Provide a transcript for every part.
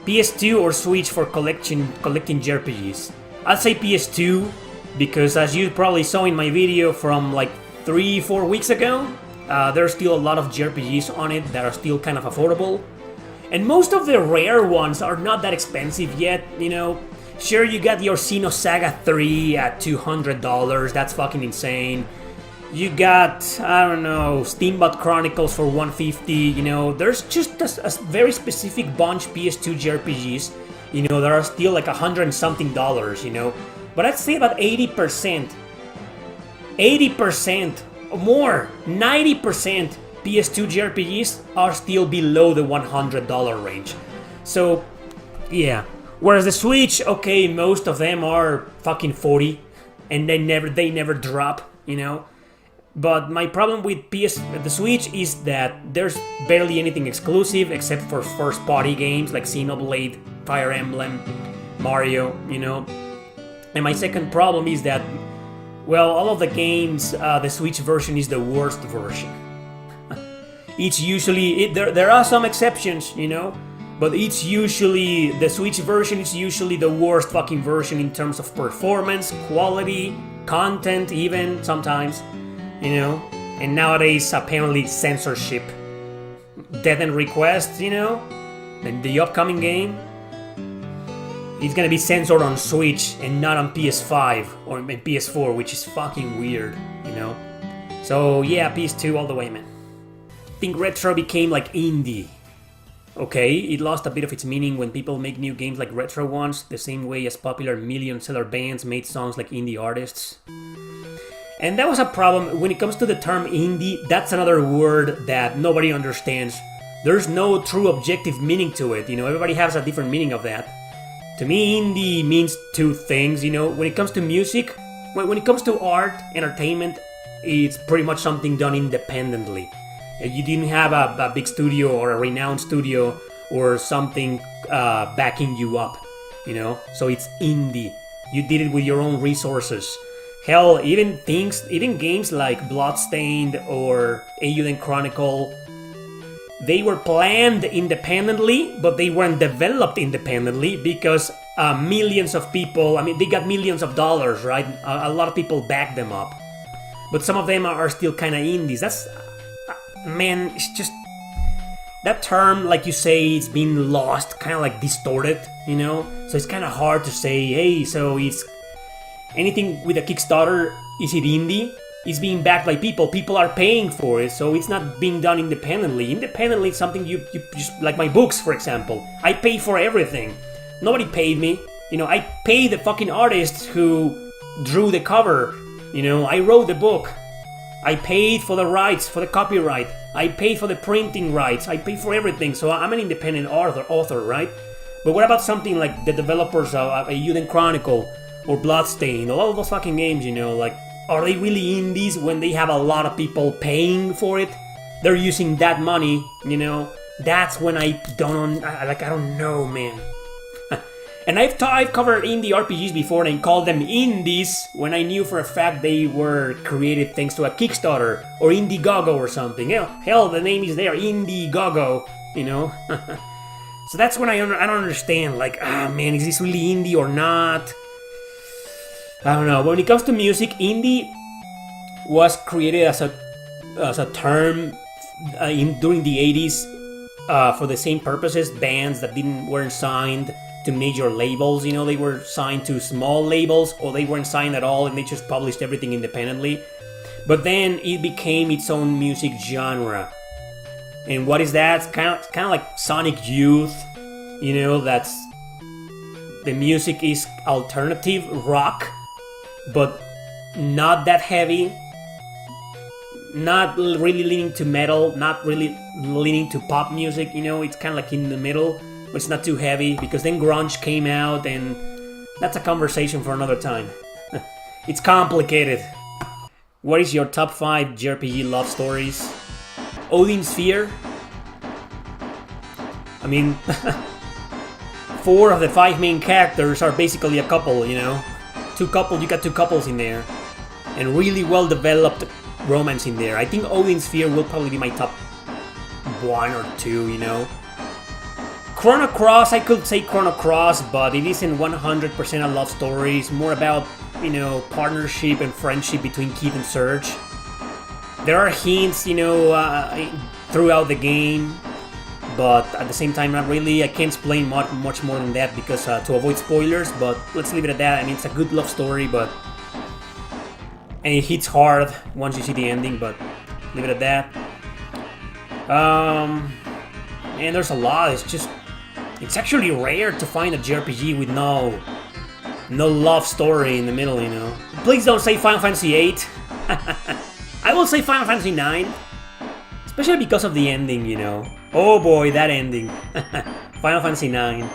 PS2 or Switch for collecting JRPGs? I'd say PS2 because, as you probably saw in my video from like 3-4 weeks ago, there's still a lot of JRPGs on it that are still kind of affordable. And most of the rare ones are not that expensive yet, you know. Sure, you got your Xenosaga 3 at $200, that's fucking insane. You got, I don't know, Steamboat Chronicles for $150, you know. There's just a very specific bunch PS2 JRPGs, you know, that are still like $100 and something, you know. But I'd say about 80% or more, 90% PS2 JRPGs are still below the $100 range. So, yeah. Whereas the Switch, okay, most of them are fucking 40, and they never drop, you know. But my problem with the Switch is that there's barely anything exclusive except for first-party games like Xenoblade, Fire Emblem, Mario, you know. And my second problem is that, well, all of the games, the Switch version is the worst version. It's usually, there are some exceptions, you know, but it's usually, the Switch version is usually the worst fucking version in terms of performance, quality, content even, sometimes, you know. And nowadays, apparently, censorship. Death and Request, you know, and the upcoming game, it's gonna be censored on Switch and not on PS5 or PS4, which is fucking weird, you know. So yeah, PS2 all the way, man. I think retro became like indie. Okay, it lost a bit of its meaning when people make new games like retro ones, the same way as popular million-seller bands made songs like indie artists. And that was a problem. When it comes to the term indie, that's another word that nobody understands. There's no true objective meaning to it, you know, everybody has a different meaning of that. To me, indie means two things, you know. When it comes to music, when it comes to art, entertainment, it's pretty much something done independently. You didn't have a big studio or a renowned studio or something backing you up, you know. So it's indie. You did it with your own resources. Hell, even games like Bloodstained or Eiyuden Chronicle, they were planned independently, but they weren't developed independently because millions of people, I mean, they got millions of dollars, right? A lot of people backed them up. But some of them are still kind of indies. That's, man, it's just, that term, like you say, it's been lost, kind of like distorted, you know? So it's kind of hard to say, hey, so it's anything with a Kickstarter, is it indie? It's being backed by people. People are paying for it, so it's not being done independently. Independently, it's something you just, like my books, for example. I pay for everything. Nobody paid me. You know, I pay the fucking artist who drew the cover. You know, I wrote the book. I paid for the rights, for the copyright. I paid for the printing rights. I paid for everything, so I'm an independent author, right? But what about something like the developers of Eiyuden Chronicle or Bloodstained? All of those fucking games, you know, like, are they really indies when they have a lot of people paying for it? They're using that money, you know? That's when I don't know, man. And I've covered indie RPGs before and called them indies when I knew for a fact they were created thanks to a Kickstarter or Indiegogo or something. Hell, the name is there, Indiegogo, you know? So that's when I don't understand, like, man, is this really indie or not? I don't know. When it comes to music, indie was created as a term during the 80s for the same purposes. Bands that weren't signed to major labels, you know, they were signed to small labels or they weren't signed at all and they just published everything independently. But then it became its own music genre. And what is that? It's kind of like Sonic Youth, you know, that's the music is alternative rock, but not that heavy, not really leaning to metal, not really leaning to pop music, you know, it's kind of like in the middle, but it's not too heavy, because then grunge came out, and that's a conversation for another time. It's complicated. What is your top 5 JRPG love stories? Odin Sphere? I mean, 4 of the 5 main characters are basically a couple, you know? You got 2 couples in there. And really well developed romance in there. I think Odin Sphere will probably be my top 1 or 2, you know? Chrono Cross, I could say Chrono Cross, but it isn't 100% a love story. It's more about, you know, partnership and friendship between Keith and Serge. There are hints, you know, throughout the game, but at the same time, not really. I can't explain much more than that because to avoid spoilers, but let's leave it at that. I mean, it's a good love story, but... and it hits hard once you see the ending, but leave it at that. And there's a lot. It's actually rare to find a JRPG with no love story in the middle, you know. Please don't say Final Fantasy VIII. I will say Final Fantasy IX, especially because of the ending, you know. Oh boy, that ending. Final Fantasy IX.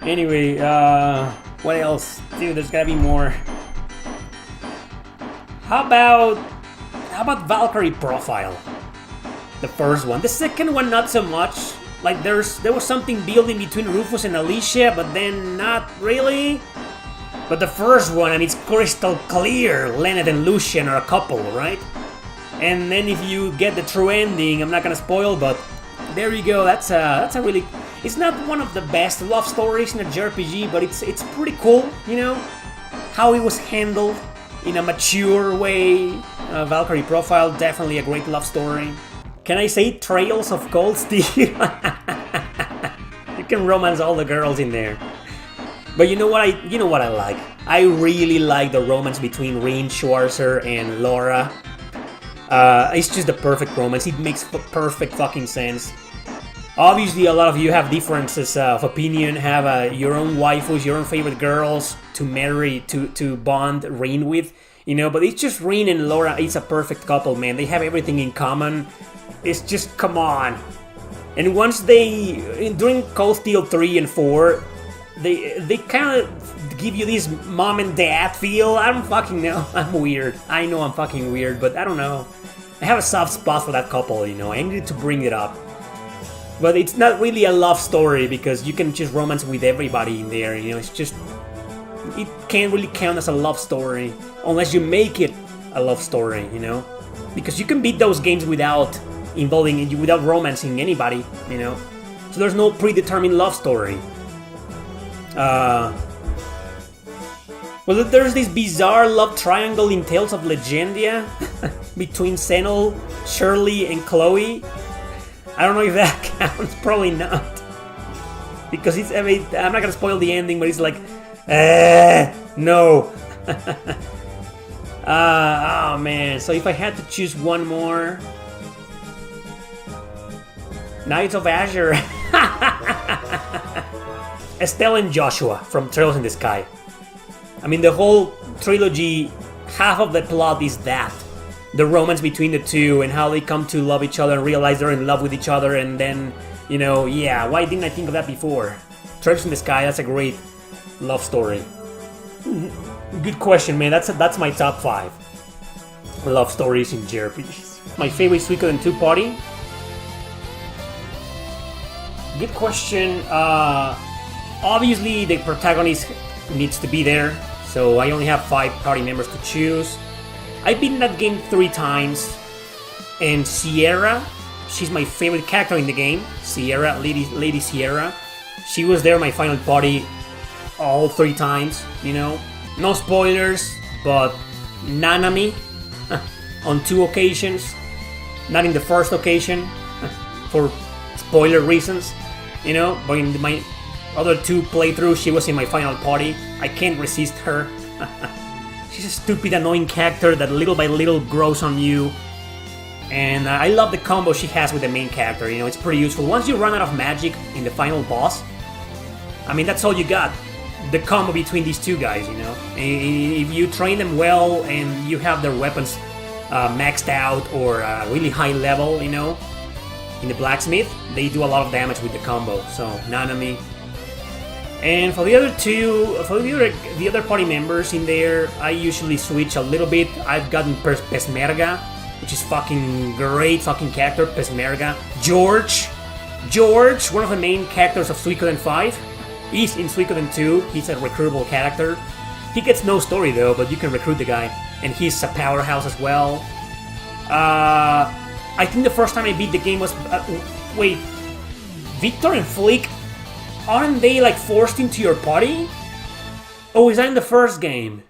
Anyway, what else? Dude, there's gotta be more. How about Valkyrie Profile? The first one. The second one, not so much. Like, there was something building between Rufus and Alicia, but then not really. But the first one, and it's crystal clear, Lenneth and Lucian are a couple, right? And then if you get the true ending, I'm not gonna spoil, but there you go. That's a really... it's not one of the best love stories in a JRPG, but it's pretty cool, you know? How it was handled in a mature way. Valkyrie Profile, definitely a great love story. Can I say Trails of Cold Steel? You can romance all the girls in there. But you know what I like? I really like the romance between Rin, Schwarzer, and Laura. It's just the perfect romance. It makes perfect fucking sense. Obviously, a lot of you have differences of opinion, have your own waifus, your own favorite girls to marry, to bond Rin with, you know. But it's just Rin and Laura. It's a perfect couple, man. They have everything in common. It's just, come on. And once during Cold Steel 3 and 4, they kind of give you this mom and dad feel. I don't fucking know. I'm weird. I know I'm fucking weird, but I don't know. I have a soft spot for that couple, you know. I needed to bring it up. But it's not really a love story because you can just romance with everybody in there, you know. It's just... it can't really count as a love story unless you make it a love story, you know. Because you can beat those games without romancing anybody, you know. So there's no predetermined love story. Well, there's this bizarre love triangle in Tales of Legendia between Senel, Shirley, and Chloe. I don't know if that counts. Probably not. Because it's, I mean, I'm not gonna spoil the ending, but it's like, no. Oh man. So if I had to choose one more, Knights of Azure. Estelle and Joshua from Trails in the Sky. I mean, the whole trilogy, half of the plot is that. The romance between the two and how they come to love each other and realize they're in love with each other, and then, you know, yeah, why didn't I think of that before? Trails in the Sky, that's a great love story. Good question, man. That's my top 5 love stories in JRPGs. My favorite Suikoden II party? Good question. Obviously, the protagonist needs to be there, so I only have 5 party members to choose. I've beaten that game 3 times, and Sierra, she's my favorite character in the game. Sierra, Lady Sierra. She was there, my final party, all 3 times, you know. No spoilers, but Nanami on 2 occasions. Not in the first occasion, for spoiler reasons, you know. But in my other 2 playthroughs, she was in my final party. I can't resist her. She's a stupid, annoying character that little by little grows on you. And I love the combo she has with the main character, you know, it's pretty useful. Once you run out of magic in the final boss, I mean, that's all you got. The combo between these 2 guys, you know. If you train them well and you have their weapons maxed out or really high level, you know, in the blacksmith, they do a lot of damage with the combo. So, Nanami. And for the other 2, for the other party members in there, I usually switch a little bit. I've gotten Pesmerga, which is fucking great fucking character, Pesmerga. George, one of the main characters of Suikoden 5. He's in Suikoden 2, he's a recruitable character. He gets no story though, but you can recruit the guy. And he's a powerhouse as well. I think the first time I beat the game was... wait. Victor and Flick, aren't they like forced into your party? Oh, is that in the first game?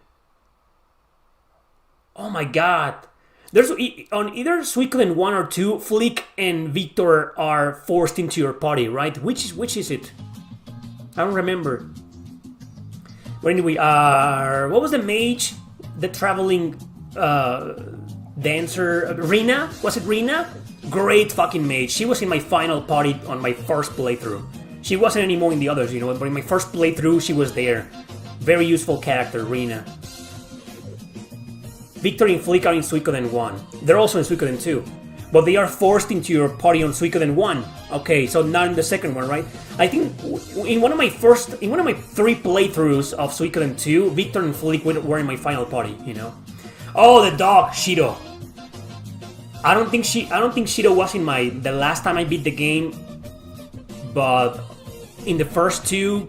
Oh my god. There's on either Suikoden 1 or 2, Flick and Victor are forced into your party, right? Which is it? I don't remember. But anyway, what was the mage? The traveling dancer, Rina? Was it Rina? Great fucking mage. She was in my final party on my first playthrough. She wasn't anymore in the others, you know, but in my first playthrough, she was there. Very useful character, Rina. Victor and Flick are in Suikoden 1. They're also in Suikoden 2. But they are forced into your party on Suikoden 1. Okay, so not in the second one, right? I think in one of my 3 playthroughs of Suikoden 2, Victor and Flick were in my final party, you know. Oh, the dog, Shiro. I don't think Shiro was in the last time I beat the game, but in the first 2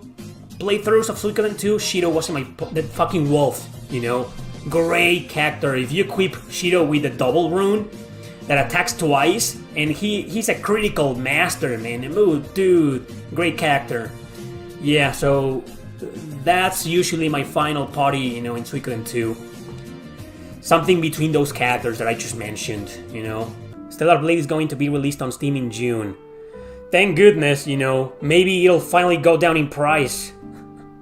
playthroughs of Suikoden 2, Shiro was in the fucking wolf, you know. Great character. If you equip Shiro with the double rune that attacks twice, and he's a critical master, man. Ooh, dude, great character. Yeah, so that's usually my final party, you know, in Suikoden 2. Something between those characters that I just mentioned, you know. Stellar Blade is going to be released on Steam in June. Thank goodness, you know. Maybe it'll finally go down in price.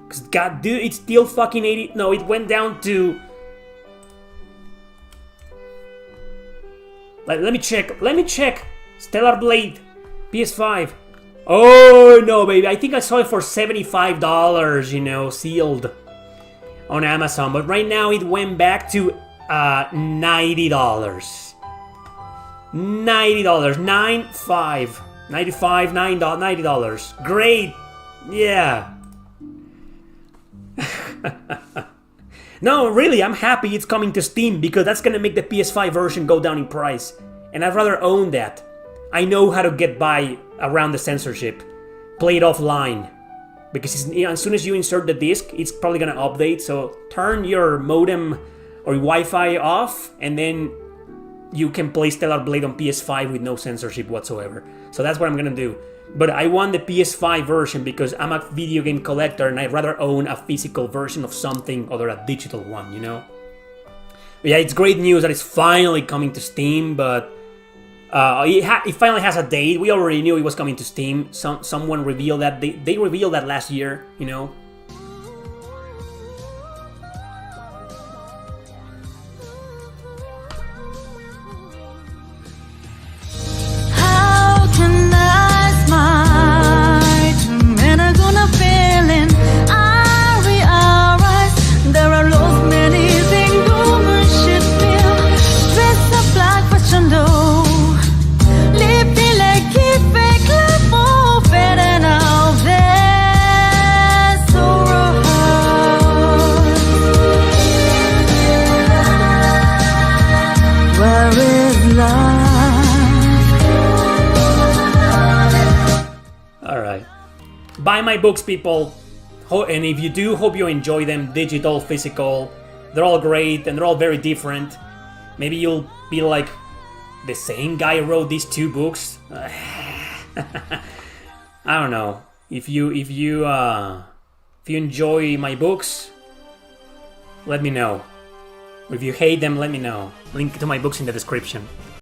Cause god, dude, it's still fucking 80. No, it went down to. Let me check. Stellar Blade, PS5. Oh no, baby. I think I saw it for $75, you know, sealed on Amazon. But right now it went back to $90. $90. $90. Great. Yeah. No, really, I'm happy it's coming to Steam because that's gonna make the PS5 version go down in price. And I'd rather own that. I know how to get by around the censorship. Play it offline. Because as soon as you insert the disc, it's probably gonna update. So turn your modem or Wi-Fi off, and then you can play Stellar Blade on PS5 with no censorship whatsoever. So that's what I'm gonna do. But I want the PS5 version because I'm a video game collector and I'd rather own a physical version of something other than a digital one, you know? But yeah, it's great news that it's finally coming to Steam, but it finally has a date. We already knew it was coming to Steam. Someone revealed that. They revealed that last year, you know? Buy my books, people, and if you do, hope you enjoy them, digital, physical. They're all great, and they're all very different. Maybe you'll be like, the same guy wrote these 2 books? I don't know. If you enjoy my books, let me know. If you hate them, let me know. Link to my books in the description.